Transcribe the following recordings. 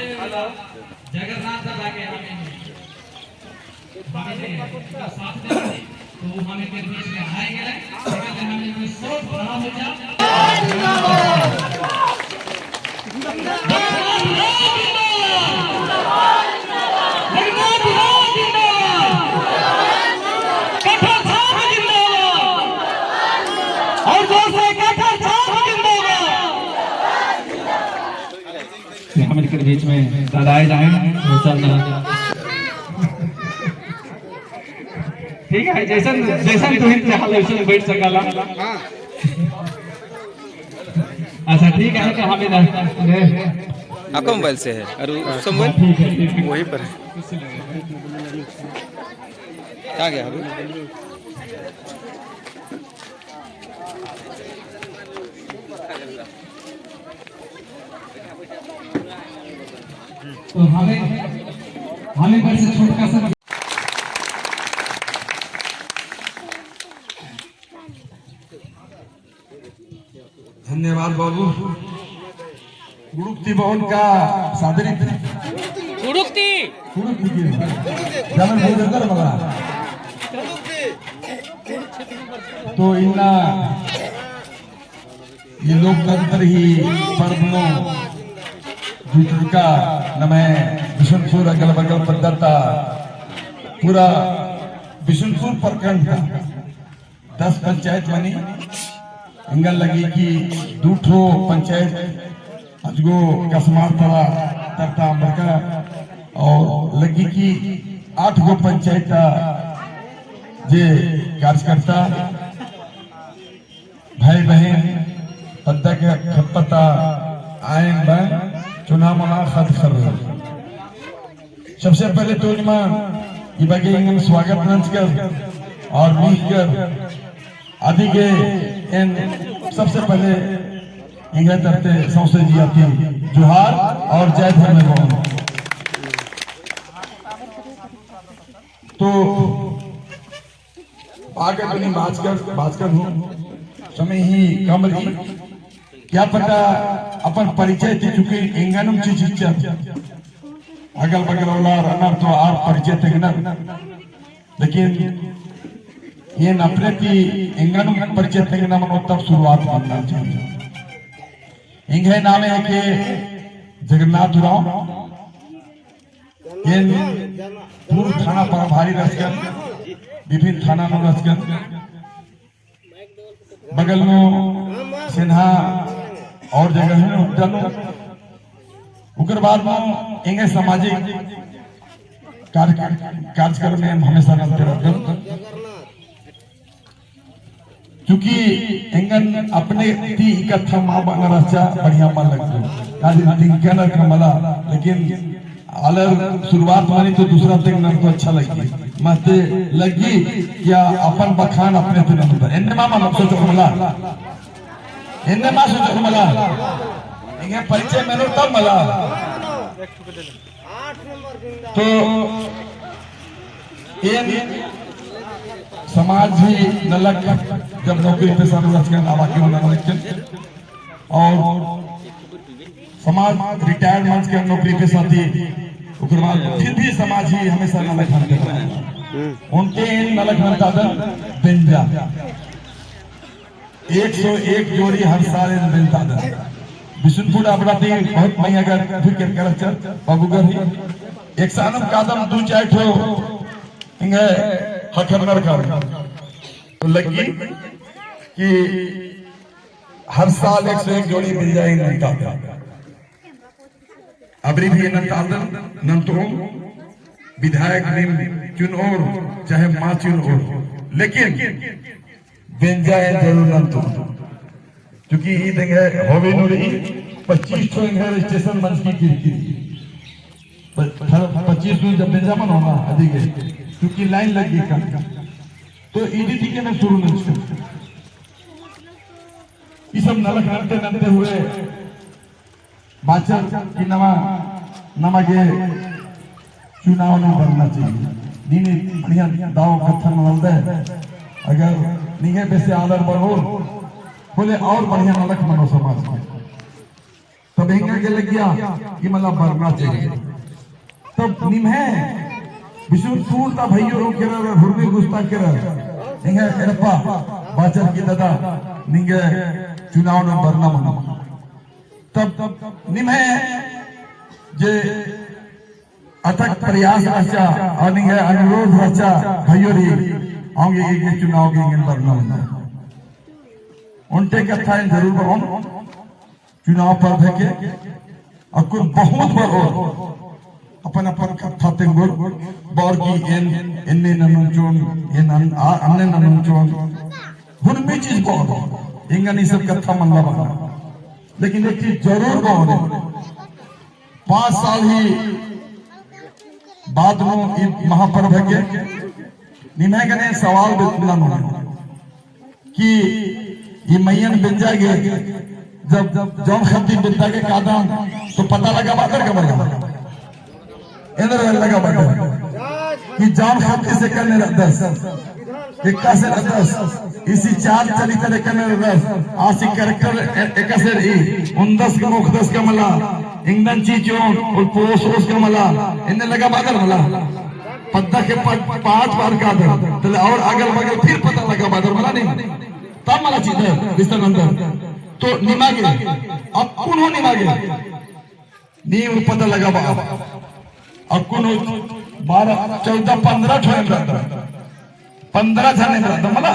जगन्नाथ लागे साथ में तो हमें के बीच में आए गए हमें सब बड़ा हो जा के बीच में दादाए जाए ठीक है जैसन जैसन तुम चाह वैसन बैठ सकला अच्छा ठीक है तो हमें आपका मोबाइल से है और उसका मोबाइल वहीं पर है क्या गया अभी तो हमें बस छोटा सा धन्यवाद बाबू गुरुक्ति भवन का सादरी गुरुक्ति जमन भोजकर बगा तो इन्ना ये लोकतंत्र ही पर्वों का नमे बिशुनपुर अगल बगल पद्धता पूरा बिशुनपुर प्रखंड का 10 पंचायत बनी इंगल लगी कि दूठो पंचायत अजगो कसमार पड़ा तरता बका और लगी कि 8 गो पंचायत जे कार्यकर्ता भाई बहन पद्दा के खपता आयन बन चुनाव खत कर रहे सबसे पहले तो ये बगे स्वागत मंच कर और मिल कर आदि के इन सबसे पहले इंगे तरते सौसे जी आती जोहार और जय धर्म भवन तो आगे अपनी बात कर हूँ समय ही कम रही क्या पता अपन परिचय दे चुके इंगनम चीज अगल बगल वाला रनर तो आप परिचय थे ना लेकिन ये नफरती इंगनम परिचय थे ना मनो तब शुरुआत करना चाहिए इंगे नामे है कि जगन्नाथ राव ये पूर्व थाना पर भारी रसगन विभिन्न थाना में रसगन बगल में सिन्हा और जगह है उद्यान उकर बाद में इंगे सामाजिक कार्यक्रम में हमेशा रहते रहते क्योंकि इंगन अपने ती इकट्ठा मां बना रचा बढ़िया मन लगता काजी दिन का मला लेकिन अलग शुरुआत मानी तो दूसरा दिन को अच्छा लगी मत लगी क्या अपन बखान अपने तो नहीं इन्ने मामा नक्सो जो मला इन्ने मां सोचो मला इंगे परिचय मेरे तब मला तो ये समाज ही नलक जब नौकरी पे सारू रचकन आवा के होना लेकिन और समाज रिटायर्ड मंच के नौकरी पे साथी उग्रवाद फिर भी समाज ही हमेशा नलक बनते रहे उनके इन नलक बनता था बिंजा 101 जोड़ी हर साल इन बिंजा था बिशुनपुर अपराधी बहुत मई अगर फिर कर बाबूगर ही एक सानम कादम दू चाय ठो इंगे हखरनर कर तो लगी कि हर साल 101 जोड़ी मिल जाए नंता अबरी भी नंतो विधायक चुनौर चाहे मां चुनौर लेकिन बेंजाए जरूर नंतो क्योंकि ये देंगे होवे नूरी 25 ठो स्टेशन मंच की गिरती 25 जब बेंजामन होना अधिक क्योंकि लाइन लगी का तो ईडी थी के मैं शुरू नहीं ये सब नलक नलते हुए बाचर की नमा के चुनाव नहीं बनना चाहिए नीने बढ़िया दाव कथन नलदे अगर निगे बेसे आदर बढ़ो बोले और बढ़िया नलक मनो समाज में तो तब हिंगा के लग गया कि मतलब भरना चाहिए तब निम्हे विष्णु सूरता भाइयों रो के हुर्मी गुस्ता के हिंगा एरपा बाचर की दादा निंगे चुनाव में भरना मना तब निम्हे जे अथक प्रयास रचा और निंगे अनुरोध रचा भाइयों री आगे के चुनाव के इंगन भरना मना उनटे कथा इन जरूर बरों चुनाव पर देखे और कुछ बहुत बड़ो अपन अपन कथा तेंगुर बार की इन्ने ननुचोन इन अन्ने ननुचोन हुन में चीज बहुत इंगन ये सब कथा मन लगा लेकिन एक चीज जरूर बहुत 5 साल ही बाद में महापर्व के निमे गने सवाल बिल्कुल न कि ये मैयन बिंजा गए जब जौन खत्ती बिंदा के कादम तो पता लगा बादर का लगा इधर लगा बादर कि जौन खत्ती से करने दस इक्का से दस इसी चार चली तरह करने दस आसी कैरेक्टर एक से ही 19 के मुख 10 का मला इंगन चीचों और पोस का मला इन्हें लगा बादर मला पद्दा के 5 बार का दर और अगल बगल फिर पता लगा बादर मला नहीं तब मला चीज है बिस्तर अंदर तो निमागे अब कौन हो निमागे नीम पता लगा अब कौन हो 12 14 15 ठोए 15 जने रहता मला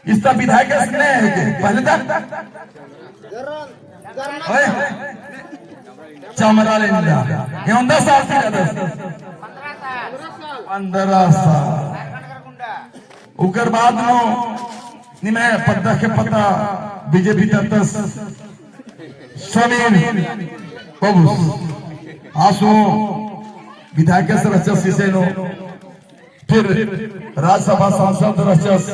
इसका विधायक इसने है पहले तक चमरा लेंदा ये 10 साल से 15 साल उकर बाद में निमे पद्दा के पता बीजेपी तत्स समीर बाबू आसो विधायक रचस किसेनो फिर राज्यसभा सांसद रचस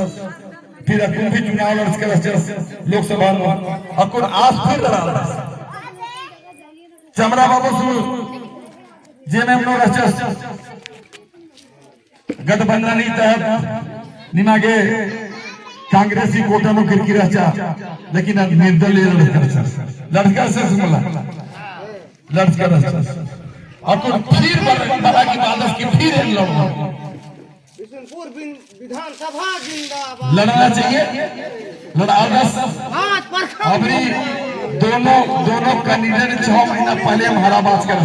फिर अकुन भी चुनाव लड़ के रचस लोकसभा में अकुन आज फिर लड़ा चमरा बाबू सु जेएमएम नो रचस गठबंधन तहत निमागे कांग्रेसी कोटा में गिरकी रचा लेकिन निर्दलीय लड़का से सुमला लड़का और फिर बड़ा की बादश की फिर लड़ना विधानसभा जिंदाबाद लड़ना चाहिए लड़ा अभी दोनों कैंडिडेट 6 महीना पहले हम हराबाज कर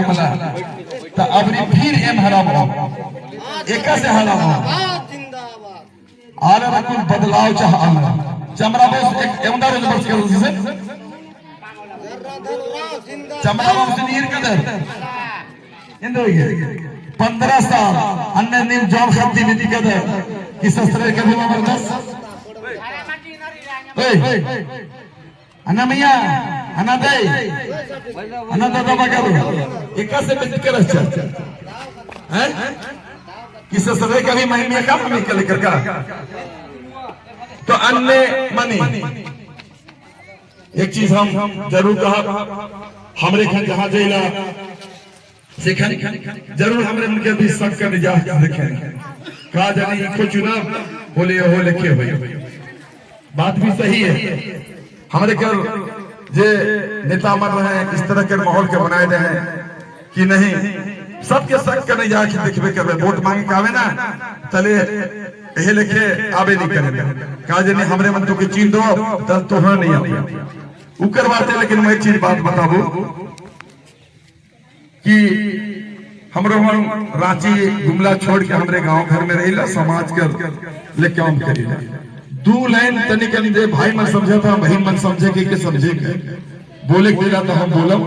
बोला तो अभी फिर एम हराबाज एक से हराबाज आले रकुल बदलाव चाहना चमरा बोस एक एवंदा रोज बस कर उसी से चमरा बोस नीर कदर इंदो ये 15 साल अन्य निम जॉब खत्ती नीति कदर कि सस्त्र कभी मरदस अन्ना मैया अन्ना दे अन्ना दादा बगैर एक से बित कर हैं किस सदे का भी महीने का हमें कल कर तो अन्य मनी एक चीज हम जरूर कहा हमरे खन जहां जेला सिखन जरूर हमरे उनके भी शक कर जा देखें कहा जानी को चुनाव बोले हो लिखे हुए बात भी सही है हमारे कर जे नेता मर रहे हैं इस तरह के माहौल के बनाए रहे हैं कि नहीं सबके शक करने जाके देखबे करबे वोट मांगे कावे ना तले एहे लिखे आबे नहीं करे कहा जे नहीं हमरे मन तो के चीन दो तब तो हो नहीं आवे उकर बात है लेकिन मैं एक चीज बात बताबो कि हमरो हम रांची गुमला छोड़ के हमरे गांव घर में रहिला समाज कर ले काम करिला 2 लाइन तनिक दे भाई मन समझा था बहन मन समझे के समझे के बोले के दिला तो हम बोलम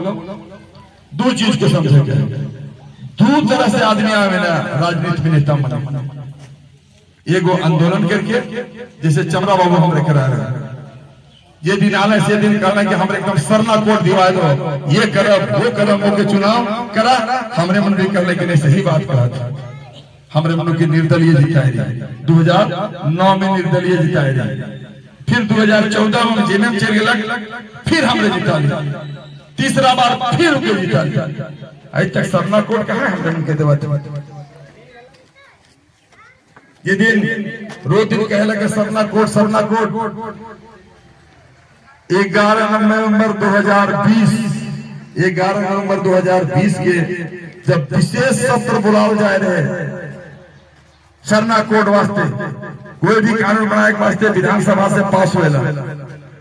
2 चीज के समझे के 2 तरह से आदमी आवे ना राजनीति में नेता बने एगो आंदोलन करके जैसे चमरा बाबू हमरे करा रहे ये दिन आने से दिन कहना कि हमरे एकदम सरना कोट दिवाए दो ये करब वो करब वो के चुनाव करा हमरे मन भी कर लेकिन सही बात कहा था हमरे मन की निर्दलीय जिताए रही 2009 में निर्दलीय जिताए रही फिर 2014 में जेएमएम चल गया फिर हमरे जिता लिया तीसरा बार फिर उनको जिता लिया आज तक सरना कोट कहां हमरे मन के देवा ये दिन रोज दिन कहे लगे सरना कोट 11 नवंबर 2020 के जब विशेष सत्र बुलाओ जाए रहे सरना कोड वास्ते, कोई भी कानून बनाए के वास्ते विधानसभा से पास हुएला,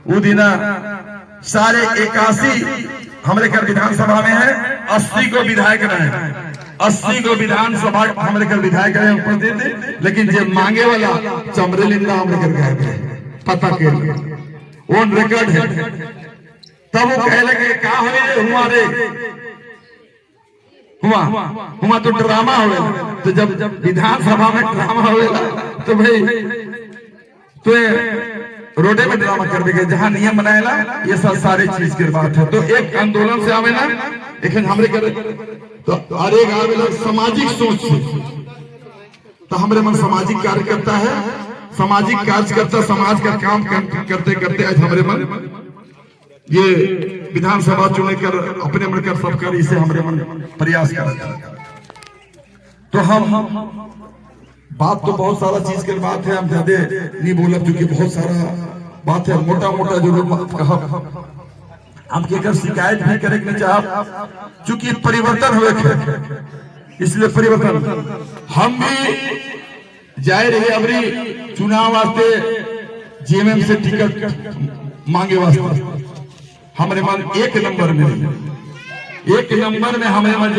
वो दिन सारे 81 हमरे घर विधानसभा में है, 80 को विधायक रहे, 80 को विधानसभा हमरे घर विधायक रहे उपस्थित थे, लेकिन जो मांगे वाला चमरेलिंदा हमरे घर गायब है, पता के ऑन रिकॉर्ड है। तब वो कहे लगे का हुआ रे हुआ तो ड्रामा होगा। तो जब विधानसभा में ड्रामा होगा तो भाई तो रोडे में ड्रामा कर देंगे, जहां नियम बनाएला ये सब सारे चीज की बात है। तो एक आंदोलन से आवेला, लेकिन हमरे करे तो हर एक आवेला सामाजिक सोच से, तो हमरे मन सामाजिक कार्य करता है, सामाजिक कार्यकर्ता समाज का काम करते करते आज हमरे मन ये विधानसभा चुने कर अपने मन कर सब कर इसे हमरे मन प्रयास कर। तो हम बात तो बहुत सारा चीज के बात है, हम ज्यादा नहीं बोलब क्योंकि बहुत सारा बात है, मोटा मोटा जरूर बात कहा हम के शिकायत भी करे नहीं चाहब, चूंकि परिवर्तन हुए इसलिए परिवर्तन हम भी जाए रहे अबरी चुनाव वास्ते जेएमएम से टिकट मांगे वास्ते हमारे मन एक नंबर में हमारे मन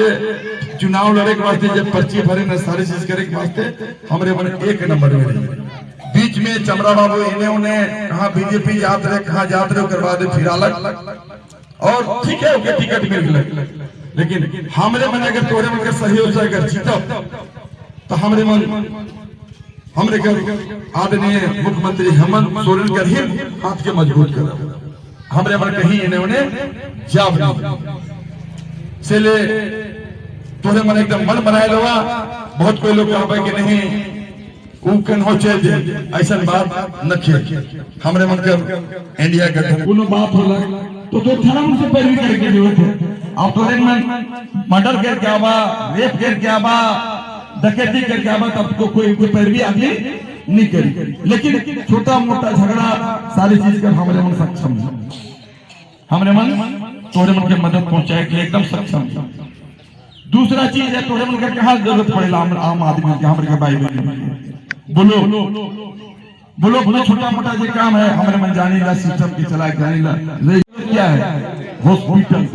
चुनाव लड़े के वास्ते जब पर्ची भरे न सारी चीज करे के वास्ते हमारे मन एक नंबर में। बीच में चमरा बाबू इन्हें उन्हें कहा बीजेपी जात रहे, कहा जात रहे करवा दे फिर अलग, और ठीक है उनके टिकट मिल गए, लेकिन हमारे मन अगर तोरे मन सही हो जाए अगर जीतो तो हमारे मन हमरे कर आदरणीय मुख्यमंत्री हेमंत सोरेन कर ही हाथ के मजबूत कर हमरे मन कहीं इन्होंने जाब से ले तोरे मन एकदम मन बनाए लवा। बहुत कोई लोग कहबे कि नहीं उकन हो चल ऐसा बात नखे, हमरे मन के इंडिया गठन कोनो बात होला तो धर्म से पैरवी करे के जरूरत है। अब तोरे मन मर्डर कर के आवा, रेप कर के आवा, डकैती कर के आवा, तब तो कोई पैरवी आदमी नहीं करी, लेकिन छोटा मोटा झगड़ा सारी चीज कर हमारे मन सक्षम है, हमारे मन तोरे मन के मदद पहुंचाए के एकदम सक्षम है। दूसरा चीज है तोरे मन का कहा जरूरत पड़ेगा आम आदमी के, हमारे के भाई बोलो बोलो बोलो छोटा मोटा जो काम है हमारे मन जानी ला, सिस्टम की चला जानी ला क्या है, हॉस्पिटल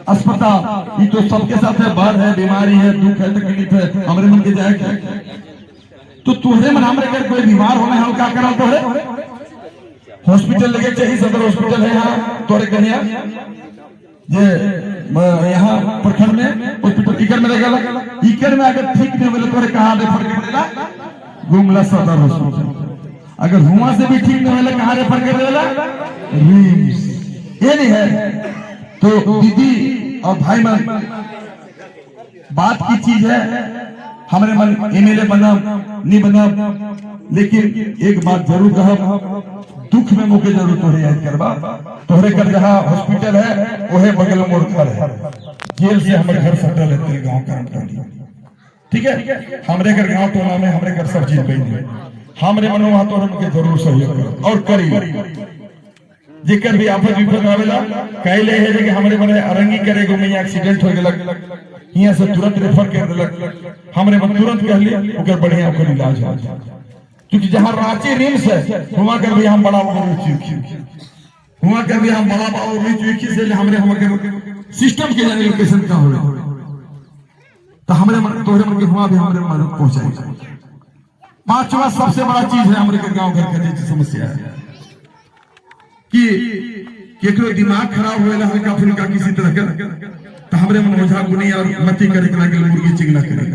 अस्पताल, ये तो सबके साथ है, बाढ़ है, बीमारी है, दुख है, तकलीफ है, हमारे मन के जाए क्या तो तुहरे मन हमारे अगर कोई बीमार होना है क्या करा तोहरे हॉस्पिटल लगे चाहिए, सदर हॉस्पिटल है यहाँ तोरे कन्या ये यहाँ प्रखंड में हॉस्पिटल इकर में रहेगा, इकर में अगर ठीक नहीं मिले तोरे कहाँ रेफर कर देला, गुमला सदर हॉस्पिटल, अगर हुआ से भी ठीक नहीं मिले कहाँ रेफर कर देला, रिम्स। ये नहीं है तो दीदी और भाई मन बात की चीज है, हमारे मन एमएलए बना नहीं बना, लेकिन एक बात जरूर कहा, दुख में मौके जरूर तोहरे याद करवा, तोहरे कर जहाँ हॉस्पिटल है वह बगल में मोर घर है, जेल से हमारे घर सटल है तेरे गाँव का, ठीक है, हमारे घर गाँव टोला में हमारे घर सब चीज गई, हमारे मन वहां तोहरे के जरूर सहयोग करो और करी जेकर भी आफत विपद आवेला कहले है कि हमरे मन अरंगी करेगो में एक्सीडेंट हो गेलक, यहाँ से तुरंत रेफर कर देलक, हमरे मन तुरंत कहली ओकर बढ़िया ओकर इलाज हो जाए, क्योंकि जहां रांची रिम्स है वहां कर भी हम बड़ा वहां कर भी हम बड़ा से हमरे हम सिस्टम के जाने लोकेशन का हो, तो हमरे मन तोहरे मन के हुआ भी हमरे मन पहुंचाएगा। पांचवा सबसे बड़ा चीज है हमरे के गांव घर के समस्या है कि केकरो दिमाग खराब होएला हल्का फुल्का किसी तरह का, तो हमरे मन ओझा गुनी और मती करे के लागे मुर्गी चिगना करे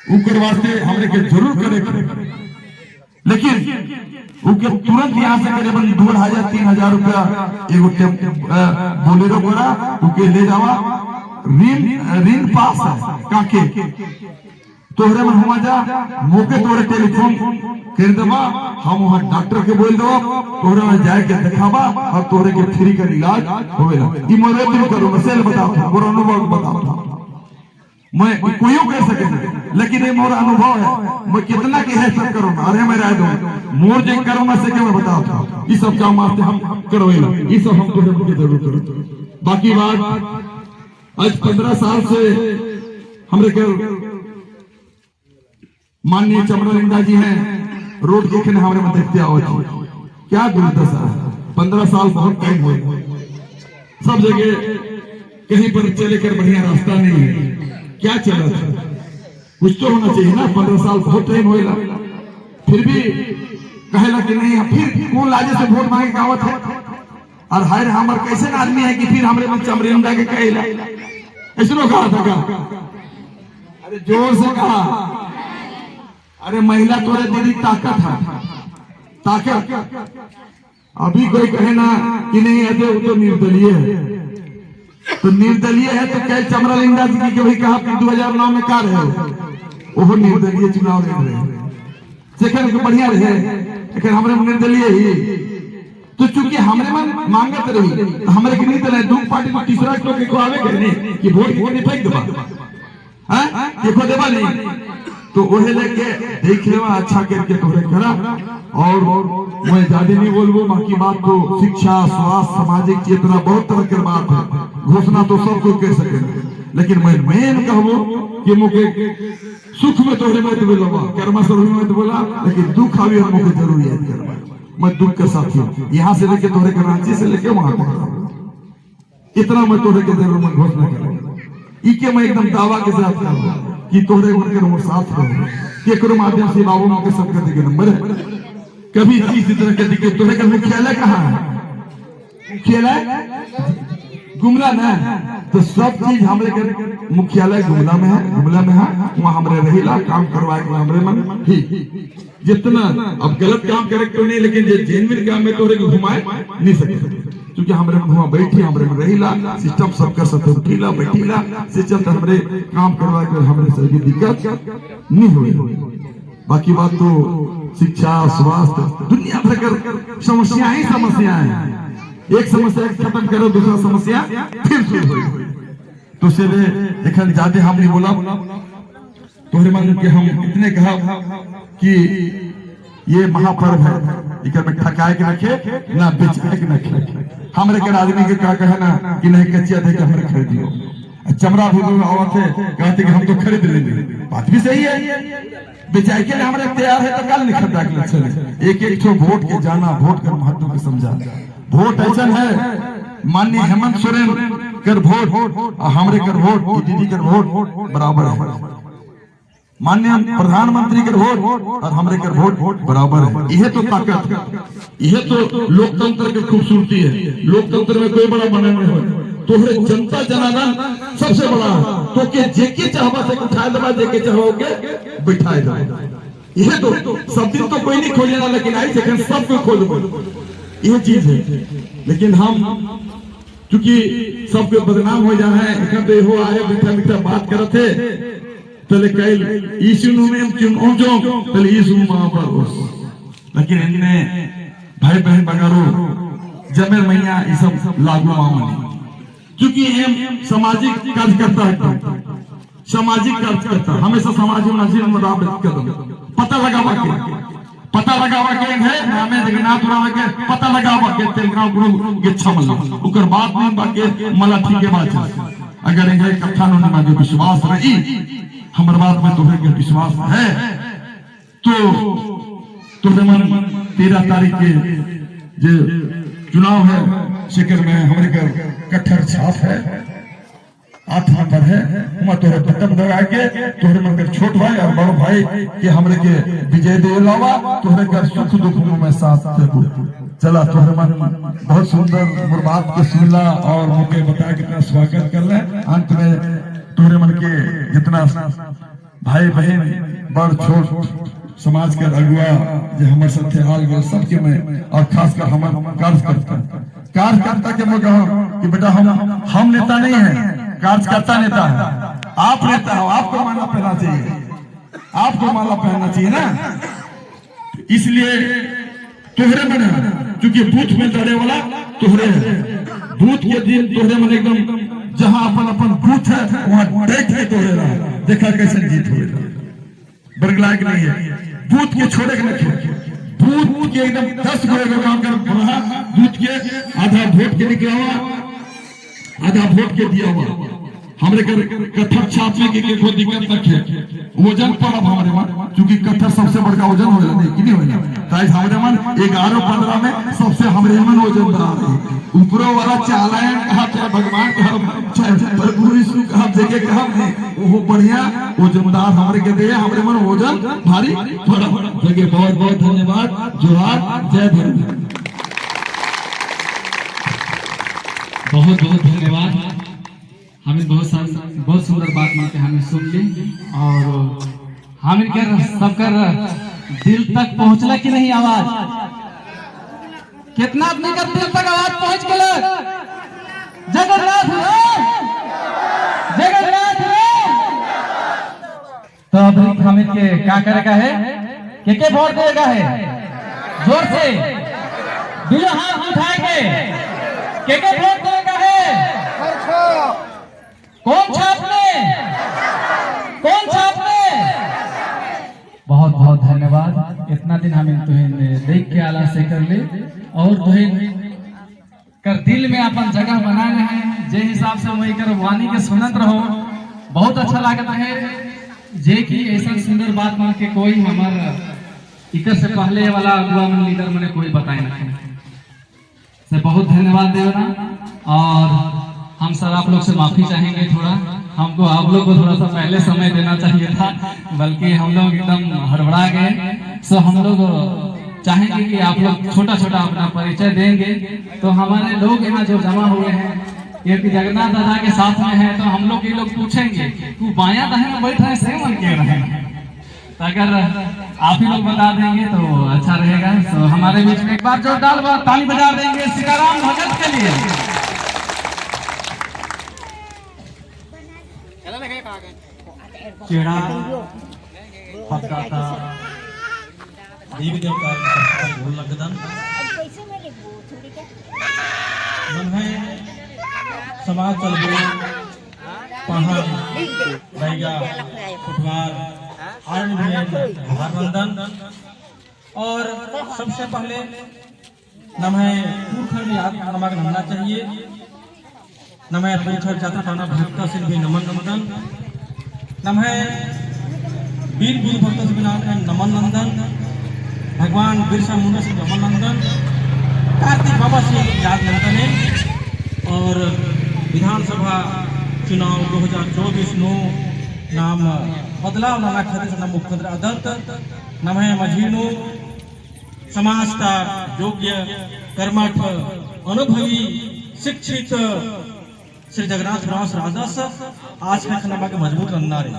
उकर वास्ते हमरे के जरूर करे, लेकिन उके तुरंत यहाँ से करे बन 2000-3000 रुपया एगो बोलेरो गोरा उके ले जावा, ऋण पास है काके तोहरे मन हुआ जा मोके तोरे टेलीफोन कर देवा, हम वहां डॉक्टर के बोल दो तोहरे में जाए के दिखावा और तोहरे के फ्री का इलाज होवेला। ई मोरे तुम करो मसेल बताओ था और अनुभव बताओ था, मैं कोई कर सके, लेकिन ये मोर अनुभव है, मैं कितना की है सब करो अरे मैं राय दूं मोर जो करो ना सके मैं बताओ था ये सब काम वास्ते हम करो ये सब हम तो जरूर करो। बाकी बात आज 15 साल से हमरे के माननीय चमरा लिंडा जी हैं रोड के खने हमारे में देखते आओ क्या दुर्दशा है। 15 साल बहुत टाइम हुए, सब जगह कहीं पर चले कर बढ़िया रास्ता नहीं है, क्या चला था कुछ तो होना चाहिए ना। 15 साल बहुत टाइम होएगा, फिर भी कहेला कि नहीं फिर कौन लाजे से वोट मांगे गावत है। और हाय हमार कैसे आदमी है कि फिर हमरे में चमरिंदा के कहेला ऐसो कहा था का? अरे जोर से कहा, अरे महिला तोरे दीदी ताकत है ताकत। अभी कोई कहे ना कि नहीं है वो तो निर्दलीय है, तो निर्दलीय है तो कल चमरा लिंडा जी की भाई कहा कि 2009 में का रहे वो निर्दलीय चुनाव लड़ रहे सेकंड को बढ़िया रहे, लेकिन हमरे निर्दलीय ही तो चूंकि हमरे मन मांगत रही तो हमरे के नहीं तले दू पार्टी को तीसरा को आवे करने कि वोट के फेंक देबा हां देखो देबा नहीं तो ओहे लेके देख लेवा अच्छा करके तोरे करा। और मैं ज्यादा नहीं बोलबो, बाकी बात तो शिक्षा स्वास्थ्य सामाजिक चेतना बहुत तरह की बात है, घोषणा तो सब कोई कर सके, लेकिन मैं मेन कहबो कि मुके सुख में तोरे में तो बोलबा कर्मा सर्व में तो बोला, लेकिन दुख आवे हम मुके जरूर याद करबा। मैं दुख के साथ हूं, यहां से लेके तोरे के रांची से लेके वहां तक इतना मैं तोरे के जरूर में घोषणा करूंगा। ई के मैं एकदम दावा के साथ कहूंगा कि तोरे उनके वो साथ रहो के करो माध्यम से बाबू मां के सब करते के नंबर है। कभी इस तरह के दिक्कत तोरे का मुख्यालय कहां है? मुख्यालय गुमला में है, तो सब चीज हमरे के मुख्यालय गुमला में है, गुमला में है, वहां हमरे रहिला काम करवाए के हमरे मन ही जितना अब गलत काम करे तो नहीं, लेकिन जे जेन्युइन काम में तोरे को घुमाए नहीं सके, क्योंकि हमरे में वहां बैठी हमरे में रहिला सिस्टम सब कर सकते उठीला बैठीला सिस्टम तो हमरे काम करवाए के हमरे से भी दिक्कत नहीं हुई। बाकी बात तो शिक्षा स्वास्थ्य दुनिया भर कर समस्याएं ही समस्याएं हैं, एक समस्या खत्म करो दूसरा समस्या फिर शुरू हो। तो सीधे देखल जाते हम नहीं बोला तोहरे मन के हम इतने कहा कि ये महापर्व है, इकर में ठकाए के रखे ना बेचाए के रखे। हमरे के आदमी के का कहे ना कि नहीं कच्चिया थे कि हमरे खरीदियो, चमड़ा भी लोग आवत है कहते कि हम तो खरीद लेंगे, बात भी सही है, बेचाए के लिए हमरे तैयार है तो कल नहीं खरीदा के चले। एक एक ठो वोट के जाना, वोट का महत्व के समझा। वोट ऐसा है माननीय हेमंत सोरेन कर वोट और हमरे कर वोट दीदी कर वोट बराबर है, माननीय प्रधानमंत्री के वोट और हमरे के वोट बराबर है। यह तो ताकत है, यह तो लोकतंत्र की खूबसूरती है। लोकतंत्र में कोई बड़ा बना नहीं हो, तोहरे जनता जनार्दन सबसे बड़ा है, तो के जेके चाहवा से उठाए दबा जेके चाहोगे बिठाए दबा। यह तो सब दिन तो कोई नहीं खोलेगा, लेकिन आई सेकंड सबको खोल दो, यह चीज है। लेकिन हम क्योंकि सबके बदनाम हो जाना है, एक तो हो आए मीठा मीठा बात करते तले कल यीशु में क्यों जो तले यीशु मां पर उस, लेकिन इनमें भाई बहन बगारो जमेर मैया ये सब लागू मामूली, क्योंकि हम सामाजिक कार्यकर्ता है, सामाजिक कार्यकर्ता हमेशा सामाजिक नजीर मुताबिक कदम पता लगावा के है हमें जगन्नाथ राव के पता लगावा के तेलगांव गुरु के छमल उकर बात में बाके मला ठीक है बात है। अगर इनके इकट्ठा होने में जो विश्वास रही हमर बात में तुम्हें के विश्वास है तो तुम्हें मन 13 तारीख के जो चुनाव है शिकर में हमारे घर कट्ठर छाप है 8 नंबर है, मैं तोरे बटन दबा के तोरे मन कर छोट भाई और बड़ भाई के हमरे के विजय दे लावा, तोरे कर सुख दुख में साथ देबो। चला तोरे मन बहुत सुंदर मोर बात के सुनला और मुझे बता कितना स्वागत कर ले। अंत में तोरे मन के जितना भाई बहन बड़ छोट समाज के अगुआ जो हमारे साथ हाल गए सबके में और खासकर हमारे कार्यकर्ता के मैं कहूं कि बेटा हम नेता नहीं है, कार्यकर्ता नेता है, आप नेता हो, आपको माला पहनना चाहिए, आपको माला पहनना चाहिए ना। इसलिए तोहरे मन क्योंकि बूथ में लड़े वाला तोहरे है, बूथ के दिन तोहरे मन एकदम जहां अपन अपन बूथ है वहां देख के तोड़ेला, देखा कैसे जीत होएला। बरगलायक नहीं है बूथ के छोड़े के नहीं, बूथ के एकदम 10 गो काम कर रहा, बूथ के आधा वोट के निकला हुआ, आधा वोट के दिया हुआ। हमरे कत्थक छापने की कोई दिक्कत तक है, वजन पर अब हमारे मन, क्योंकि कत्थक सबसे बड़का वजन हो जाता है कि नहीं हो जाता, ताकि हमारे मन 11-15 में सबसे हमारे मन वजन बढ़ा रहे। ऊपरों वाला चालायन कहा, चाहे भगवान कहा, चाहे प्रभु यीशु कहा, देखे कहा, वो बढ़िया वजनदार हमारे के दे, हमारे मन वजन भारी बड़ा लगे। बहुत बहुत धन्यवाद, जोहार, जय भीम। बहुत बहुत धन्यवाद। हमें बहुत सुंदर बात मान के हमें सुन ली, और हमें क्या सबकर दिल तक पहुंचला कि नहीं आवाज? कितना आदमी का दिल तक आवाज पहुंच गया? जगन्नाथ जगन्नाथ। तो अब हमें के क्या करेगा है, के वोट देगा है? जोर से बिना हाथ उठाएंगे, के वोट देगा है? कौन छापने, कौन छापने? बहुत बहुत धन्यवाद। इतना दिन हमें तुहें देख के आला से कर ले, और तुहें कर दिल में अपन जगह बनाने हैं, जे हिसाब से वही कर वाणी के सुनत रहो। बहुत अच्छा लागत है जे कि ऐसा सुंदर बात मान के कोई हमार इकर से पहले वाला अगुआ मन लीडर मैंने कोई बताए नहीं से। बहुत धन्यवाद देवना, और हम सब आप लोग से माफी चाहेंगे। थोड़ा हमको आप लोग को थोड़ा सा पहले समय देना चाहिए था, बल्कि हम लोग एकदम हड़बड़ा गए। सो हम लोग चाहेंगे कि आप लोग छोटा छोटा अपना परिचय देंगे। तो हमारे लोग यहाँ जो जमा हुए हैं, ये जगन्नाथ दादा के साथ में है, तो हम लोग ये लोग पूछेंगे तू बायां दाहिना बैठ रहे से मन के रहे, तो अगर आप ही लोग बता देंगे तो अच्छा रहेगा। तो हमारे बीच में एक बार जोरदार ताली बजा देंगे सीताराम भगत के लिए। चेड़ा पत्ता देवी देवता भूल लगदन मन है समाज चल गए पहाड़ बैगा फुटवार आनंदन। और सबसे पहले नमः पुरखर में याद नमक नमना चाहिए। नमः पुरखर जाता पाना भक्ता से भी नमन नमन। नमः वीर गुरु भक्त से बिना नमन नंदन। भगवान बिरसा मुंडा से नमन नंदन। कार्तिक बाबा से याद नंदन है। और विधानसभा चुनाव 2024 नो नाम बदलाव नाना खाते नाम मुख्यमंत्री अदत्त नमः मझीनो समाजता योग्य कर्मठ अनुभवी शिक्षित श्री जगन्नाथ रास राजस आज का खनाबा के मजबूत रंगना रही।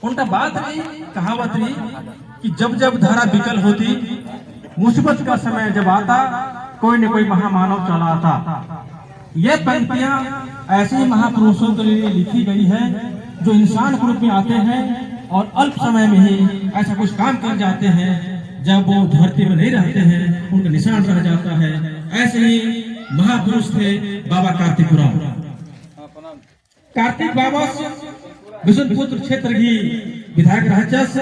उनका बात रही, कहावत रही कि जब जब धारा विकल होती, मुसीबत का समय जब आता, कोई न कोई महामानव चला आता। ये पंक्तियां ऐसे ही महापुरुषों के लिए लिखी गई है जो इंसान के रूप में आते हैं और अल्प समय में ही ऐसा कुछ काम कर जाते हैं, जब वो धरती में नहीं रहते हैं उनका निशान रह जाता है। ऐसे ही महापुरुष थे बाबा कार्तिकपुराम। कार्तिक बाबा विष्णुपुत्र क्षेत्र की विधायक रहचस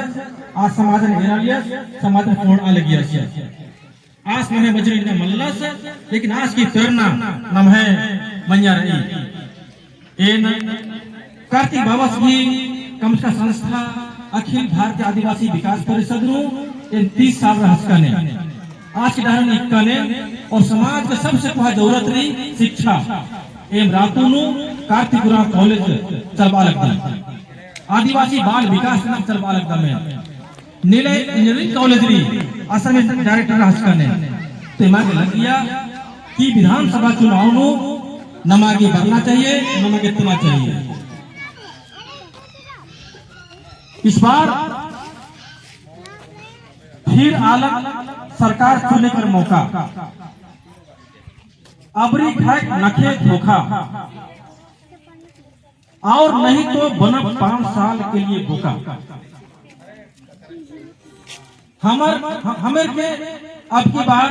आज समाजन एरालियस समाजन फोन अलगियस आज मने मजरी ने मल्लस, लेकिन आज की करना नम है मन्या रही। एन कार्तिक बाबा की कमसा संस्था अखिल भारतीय आदिवासी विकास परिषद नु 30 साल रहस्का ने आज के डायन इक्काने और समाज के सबसे पहले जरूरत रही शिक्षा एम रातुनु कार्तिकपुरा कॉलेज चलवा लगता। आदिवासी बाल विकास चलवा लगता में नीले इंजीनियरिंग कॉलेज रही असम में डायरेक्टर रहस्का ने तो मांगे लग गया कि विधानसभा चुनाव नु नमागे करना चाहिए, नमागे तना चाहिए। इस बार फिर अलग सरकार चुनने का मौका, अबरी खैक नखे धोखा और नहीं तो बना 5 साल के लिए भूखा। हमें के अब की बार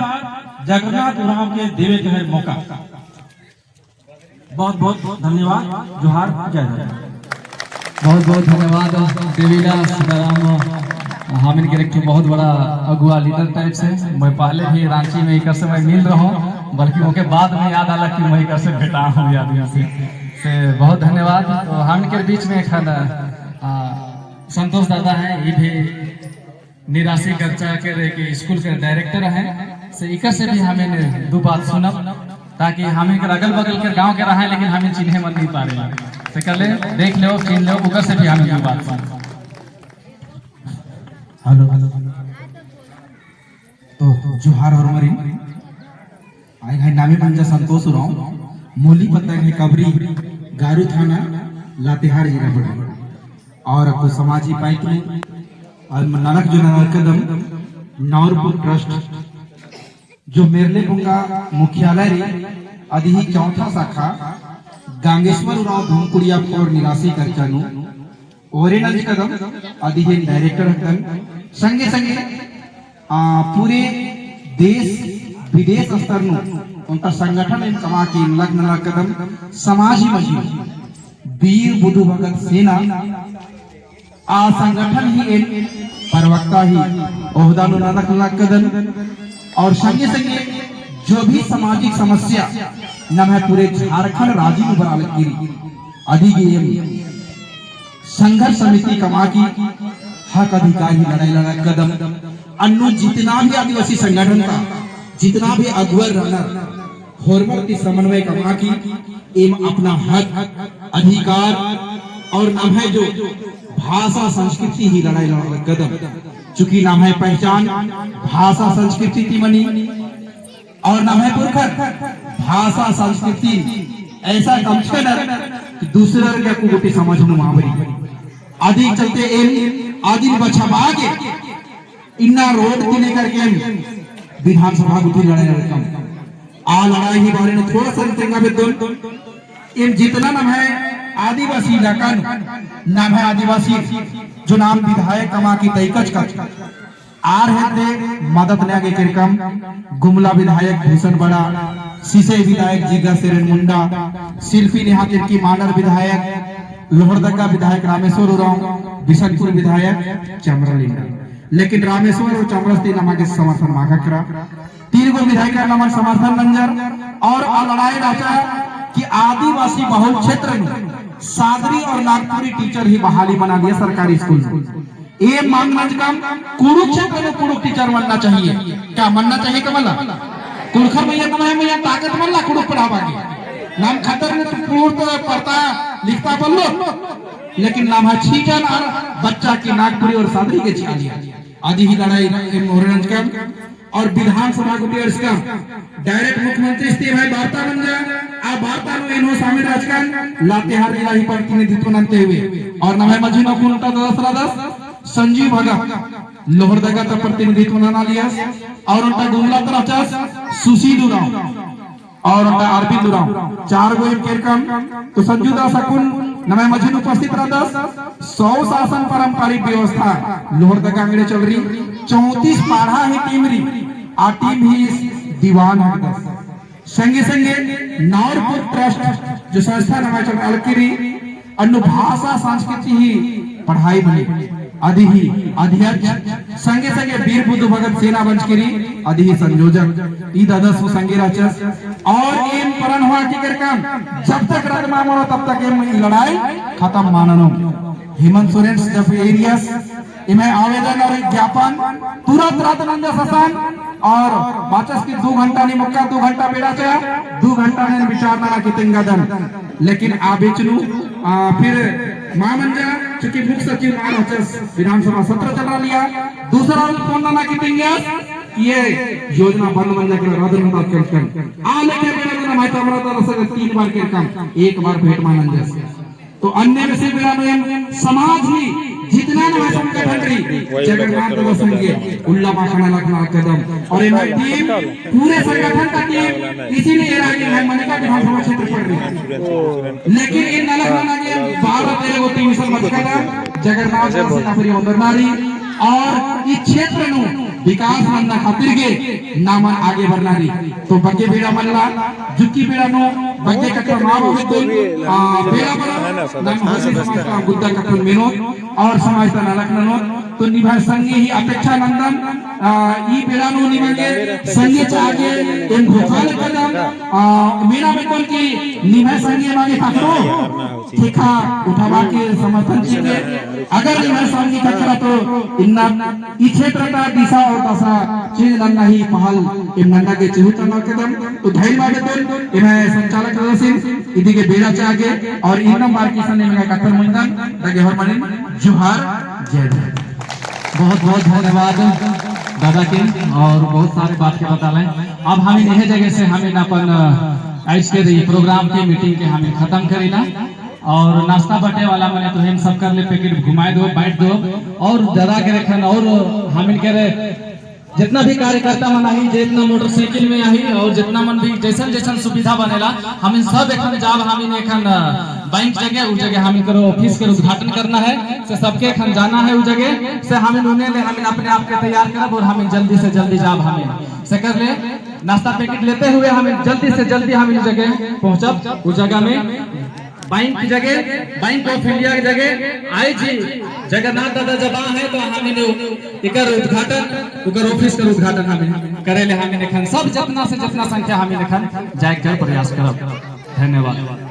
जगन्नाथ राम के देवे के मौका बहुत बहुत धन्यवाद। जोहार, जय जय। बहुत बहुत धन्यवाद देवीला सीताराम। हामिद के एक बहुत बड़ा अगुआ लीडर टाइप से मैं पहले भी रांची में एक से मैं मिल रहा हूँ, बल्कि उनके बाद में याद आला कि मैं एक से भेटा हूँ आदमी से बहुत धन्यवाद। तो हामिद के बीच में एक संतोष दादा है, ये भी निराशी खर्चा के स्कूल के डायरेक्टर हैं, से इकर से भी हमें दो बात सुनब, ताकि हमें अगल बगल के गांव के रहा है लेकिन हमें चिन्हे मन नहीं पा रहे हैं, कर ले देख लो चिन्ह लो, उकर से भी हमें दो बात सुन। हेलो तो जोहार और मरी आए है नामी पंजा संतोष राव, मोली पता है कबरी गारू थाना लातेहार जिला पड़े, और आपको समाजी पाइक में और नरक जो नरक कदम नौरपुर ट्रस्ट जो मेरले बुंगा मुख्यालय रे अधिही चौथा शाखा गांगेश्वर राव धूमकुड़िया और निराशी करचानु ओरेनल कदम अधिही डायरेक्टर हटन संगे संगे पूरे देश विदेश स्तर उनका संगठन इन कमा के लग्न कदम समाजी मजी वीर बुद्धू भगत सेना आ संगठन ही एक प्रवक्ता ही ओहदा नानक कदम, और संगे संगे जो भी सामाजिक समस्या न है पूरे झारखंड राज्य में बराल की अधिगम संघर्ष समिति कमा की हक अधिकार ही लड़ाई लड़ा कदम अन्नु जितना भी आदिवासी संगठन था, जितना भी अगुवर रनर होरमती समन्वय कमा की एवं अपना हक अधिकार और नाम है जो भाषा संस्कृति ही लड़ाई लड़ा कदम, चूंकि नाम है पहचान भाषा संस्कृति तिमनी और नाम है पुरखर भाषा संस्कृति ऐसा कमछन दूसरे का कुटी समझ महावरी आदि चलते आदि बछा के इन्ना रोड दिने करके विधानसभा गुटी लड़ाई लड़कम आ लड़ाई ही बारे में थोड़ा सा इन जितना नाम है आदिवासी इलाका नाम है आदिवासी जो नाम विधायक कमा की तैकच का आर है मदद ले आगे कार्यक्रम गुमला विधायक भूषण बड़ा, सीसे विधायक जीगा सेरेन मुंडा, शिल्पी नेहा तिर्की मानर विधायक, लोहरदगा विधायक रामेश्वर उरांव, बिशनपुर विधायक चमरलिंगा, लेकिन रामेश्वर और चमरस्ती नमा के समर्थन मांगा करा 3 गो विधायक नमन समर्थन मंजर और लड़ाई राजा कि आदिवासी बहुल क्षेत्र में सादरी और नागपुरी टीचर ही बहाली बना दिया सरकारी स्कूल में। ये मांग मंजकम कुरुक्षेत्र में कुरुक टीचर बनना चाहिए, क्या बनना चाहिए कमला कुड़खर मैया ताकत मल्ला कुड़ुक पढ़ावागे नाम खतर में कुड़ तो पढ़ता लिखता बोल लो, लेकिन नाम है छीटन और बच्चा की नागपुरी और सादरी के छिया लिया आदि ही लड़ाई मोहरंज और विधानसभा का डायरेक्ट मुख्यमंत्री स्थिर भाई वार्ता बन जाए आ वार्ता में इन्हों शामिल राजकारण लातेहार जिला ही प्रतिनिधित्व नंते हुए और नवे मजी नकुलता 10 संजीव भगत लोहरदगा का प्रतिनिधित्व ना लिया और उनका गुमला तरफ सुशील उरांव और उनका आरपी दुरांव 4 गो कार्यक्रम तो संजू दास अकुल नवे मजी उपस्थित रहा 100 शासन पारंपरिक व्यवस्था लोहरदगा अंगड़े चल रही 34 पाढ़ा है टीम री आ टीम ही दीवान है संगे संगे नौरपुर ट्रस्ट जो संस्था नवा चल अलकिरी अन्नु भाषा संस्कृति ही पढ़ाई बनी आदि ही अध्यक्ष संगे संगे वीर बुद्धू भगत सेना बंचकिरी आदि ही संयोजक ई दादा संगे राचस और एम परन हुआ की कार्यक्रम जब तक रद मामला तब तक एम लड़ाई खत्म माननो हेमंत सोरेन जब एरियास इन्हें आवेदन और ज्ञापन तुरंत रात नंदा ससान और बाचस की 2 घंटा नहीं मुक्का 2 घंटा बेड़ा चला 2 घंटा ने विचारना की तिंगादन लेकिन आबेचलू फिर महामंजा चूंकि मुख्य सचिव विधानसभा सत्र चल रहा लिया दूसरा फोन की तिंगा ये योजना बंद मंजा के रद्द आ लेके बेड़ा माइता हमरा 3 बार के काम 1 बार भेंट मानंजा तो अन्य में से बेड़ा समाज ही जितना नवा संगठन रही जगन्नाथ दादा संगे उल्ला पाखना लगना कदम और ये टीम पूरे संगठन का टीम इसीलिए आगे है मनिका विधानसभा क्षेत्र पड़ रही लेकिन इन नलखना के 12-13 गो टीम सब मचकदा जगन्नाथ दादा सेनापति अंदरनारी और इस क्षेत्र नु विकास बनना खातिर के नामन आगे बढ़नारी तो बके बेड़ा मल्ला जुकी बेड़ा नु बग्गे का माँ बाबू तो बेला बड़ा नाम हसी समाज का गुद्दा का मेनो और समाज का नालक ननो तो निभा संगे ही अपेक्षा नंदन ई बेला नो निभागे संगे चाहे इन भोकाल कदम मीना बेटन की निभा संगे मांगे ठाकरो ठेका उठावा के समर्थन चाहिए अगर निभा संगे ठकरा तो इन्ना ई क्षेत्र का दिशा और दशा चीज नन्ना ही पहल इन नन्ना के चहुता न कदम तो धैर्य मागे तो इन्हें संचालक रसिन इदी के बेरा चागे और इन नंबर की सने में कथन मंदन ताकि हर मने जोहार जय जय बहुत बहुत धन्यवाद दादा के और बहुत सारे बात के बतालें। अब हमें यह जगह से हमें अपन आज के प्रोग्राम की मीटिंग के हमें खत्म करीला और नाश्ता बटे वाला मैंने तो हम सब कर ले पैकेट घुमाए दो बैठ दो और दादा के रखन और हमें कह रहे जितना भी कार्यकर्ता मन आई जितना मोटरसाइकिल में आई और जितना मन भी जैसन जैसन सुविधा बनेला हम सब एखन जाब हम एखन बैंक जगह उस जगह हम करो ऑफिस के उद्घाटन करना है से सबके एखन जाना है उस जगह से हम उन्हें ले हम अपने आप के तैयार करब और हम जल्दी से जल्दी जाब हम से कर ले नाश्ता पैकेट लेते हुए हम जल्दी से जल्दी हम इस जगह पहुंचब उस जगह में बैंक की जगह बैंक ऑफ इंडिया की जगह आई जी जगन्नाथ दादा जबा है तो हम इकर उद्घाटन उकर ऑफिस का उद्घाटन हम करे ले हम सब जितना से जितना संख्या हम जाए प्रयास करब। धन्यवाद।